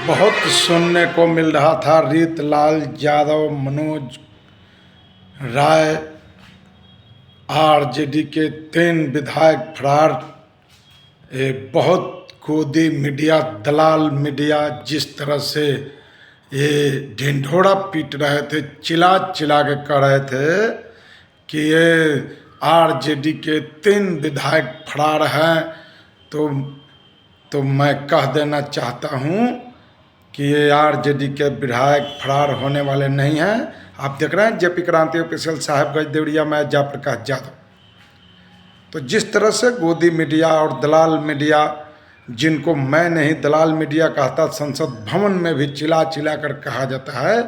बहुत सुनने को मिल रहा था रीतलाल यादव, मनोज राय, आरजेडी के 3 विधायक फरार। ये बहुत गोदी मीडिया, दलाल मीडिया जिस तरह से ये ढिंढोरा पीट रहे थे, चिल्ला चिल्ला के कह रहे थे कि ये आरजेडी के 3 विधायक फरार हैं। तो मैं कह देना चाहता हूँ कि ये आरजेडी के विधायक फरार होने वाले नहीं हैं। आप देख रहे हैं जेपी क्रांति ऑफिशियल, साहेबगंज देवरिया में जयप्रकाश यादव। तो जिस तरह से गोदी मीडिया और दलाल मीडिया, जिनको मैं नहीं दलाल मीडिया कहता, संसद भवन में भी चिल्ला चिल्ला कर कहा जाता है,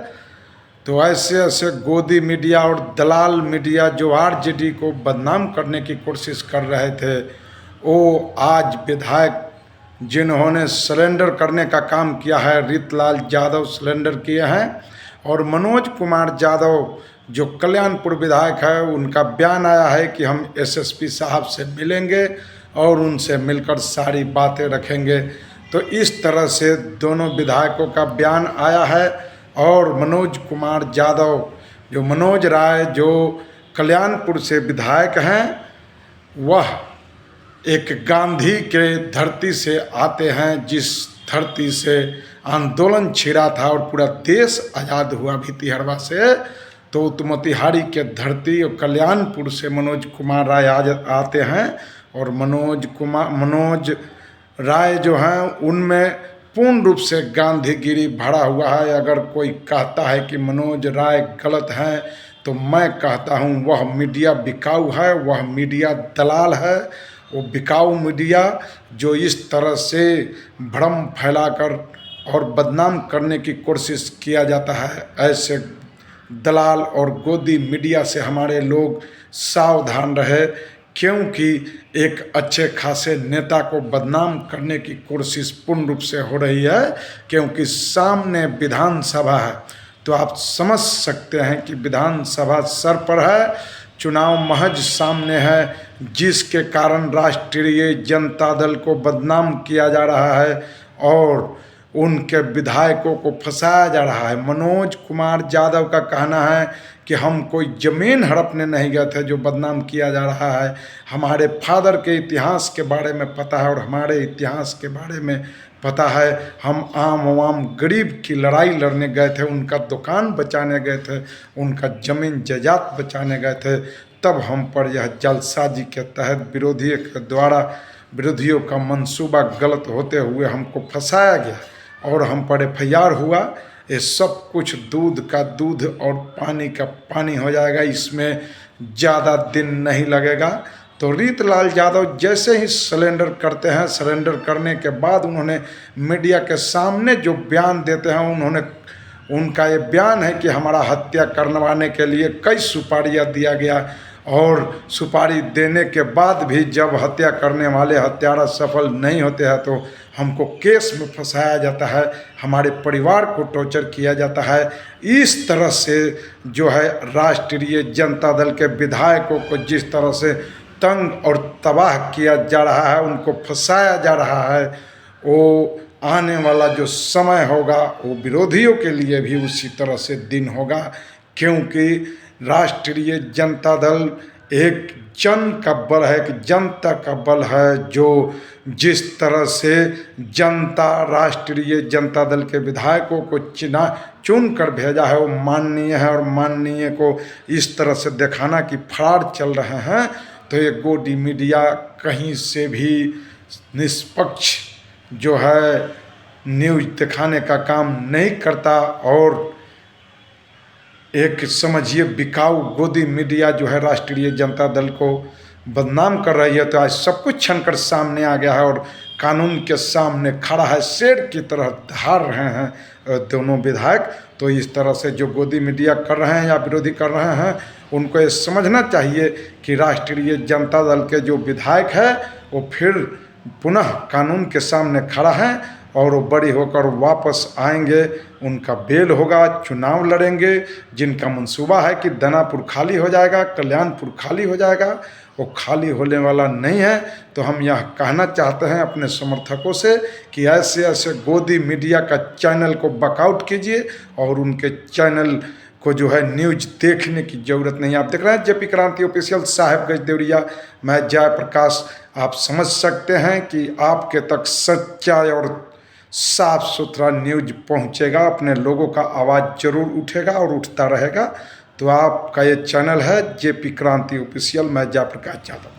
तो ऐसे ऐसे गोदी मीडिया और दलाल मीडिया जो आरजेडी को बदनाम करने की कोशिश कर रहे थे, वो आज विधायक जिन्होंने सरेंडर करने का काम किया है, रीतलाल यादव सरेंडर किए हैं, और मनोज कुमार यादव जो कल्याणपुर विधायक है, उनका बयान आया है कि हम एसएसपी साहब से मिलेंगे और उनसे मिलकर सारी बातें रखेंगे। तो इस तरह से दोनों विधायकों का बयान आया है। और मनोज कुमार यादव, जो मनोज राय जो कल्याणपुर से विधायक हैं, वह एक गांधी के धरती से आते हैं, जिस धरती से आंदोलन छिड़ा था और पूरा देश आज़ाद हुआ भितिहरवा से। तो मोतिहारी के धरती और कल्याणपुर से मनोज कुमार राय आते हैं। और मनोज राय जो हैं, उनमें पूर्ण रूप से गांधीगिरी भरा हुआ है। अगर कोई कहता है कि मनोज राय गलत हैं, तो मैं कहता हूँ वह मीडिया बिकाऊ है, वह मीडिया दलाल है। वो बिकाऊ मीडिया जो इस तरह से भ्रम फैलाकर और बदनाम करने की कोशिश किया जाता है, ऐसे दलाल और गोदी मीडिया से हमारे लोग सावधान रहे, क्योंकि एक अच्छे खासे नेता को बदनाम करने की कोशिश पूर्ण रूप से हो रही है। क्योंकि सामने विधानसभा है, तो आप समझ सकते हैं कि विधानसभा सर पर है, चुनाव महज सामने है, जिसके कारण राष्ट्रीय जनता दल को बदनाम किया जा रहा है और उनके विधायकों को फंसाया जा रहा है। मनोज कुमार यादव का कहना है कि हम कोई ज़मीन हड़पने नहीं गए थे, जो बदनाम किया जा रहा है। हमारे फादर के इतिहास के बारे में पता है और हमारे इतिहास के बारे में पता है। हम आम गरीब की लड़ाई लड़ने गए थे, उनका दुकान बचाने गए थे, उनका ज़मीन जायदाद बचाने गए थे। तब हम पर यह जलसाजी के तहत विरोधियों का मंसूबा गलत होते हुए हमको फंसाया गया और हम पर एफआईआर हुआ। ये सब कुछ दूध का दूध और पानी का पानी हो जाएगा, इसमें ज़्यादा दिन नहीं लगेगा। तो रीतलाल यादव जैसे ही सरेंडर करते हैं, सरेंडर करने के बाद उन्होंने मीडिया के सामने जो बयान देते हैं, उनका ये बयान है कि हमारा हत्या करवाने के लिए कई सुपारियाँ दिया गया और सुपारी देने के बाद भी जब हत्या करने वाले हत्यारा सफल नहीं होते हैं, तो हमको केस में फंसाया जाता है, हमारे परिवार को टॉर्चर किया जाता है। इस तरह से जो है राष्ट्रीय जनता दल के विधायकों को जिस तरह से तंग और तबाह किया जा रहा है, उनको फंसाया जा रहा है, वो आने वाला जो समय होगा वो विरोधियों के लिए भी उसी तरह से दिन होगा। क्योंकि राष्ट्रीय जनता दल एक जन का बल है, एक जनता का बल है, जो जिस तरह से जनता राष्ट्रीय जनता दल के विधायकों को चुन कर भेजा है, वो माननीय है। और माननीय को इस तरह से दिखाना कि फरार चल रहे हैं, तो ये गोदी मीडिया कहीं से भी निष्पक्ष जो है न्यूज़ दिखाने का काम नहीं करता। और एक समझिए बिकाऊ गोदी मीडिया जो है राष्ट्रीय जनता दल को बदनाम कर रही है। तो आज सब कुछ छनकर सामने आ गया है और कानून के सामने खड़ा है, शेर की तरह धार रहे हैं दोनों विधायक। तो इस तरह से जो गोदी मीडिया कर रहे हैं या विरोधी कर रहे हैं, उनको ये समझना चाहिए कि राष्ट्रीय जनता दल के जो विधायक है वो फिर पुनः कानून के सामने खड़ा है और वो बड़ी होकर वापस आएंगे। उनका बेल होगा, चुनाव लड़ेंगे। जिनका मंसूबा है कि दानापुर खाली हो जाएगा, कल्याणपुर खाली हो जाएगा वो खाली होने वाला नहीं है। तो हम यह कहना चाहते हैं अपने समर्थकों से कि ऐसे ऐसे गोदी मीडिया का चैनल को बकआउट कीजिए और उनके चैनल को जो है न्यूज देखने की ज़रूरत नहीं। आप देख रहे हैं जेपी क्रांति ऑफिशियल, साहेबगंज देवरिया, मैं जयप्रकाश। आप समझ सकते हैं कि आपके तक सच्चाई और साफ सुथरा न्यूज पहुंचेगा, अपने लोगों का आवाज़ जरूर उठेगा और उठता रहेगा। तो आपका ये चैनल है जेपी क्रांति ऑफिशियल, मैं जयप्रकाश यादव।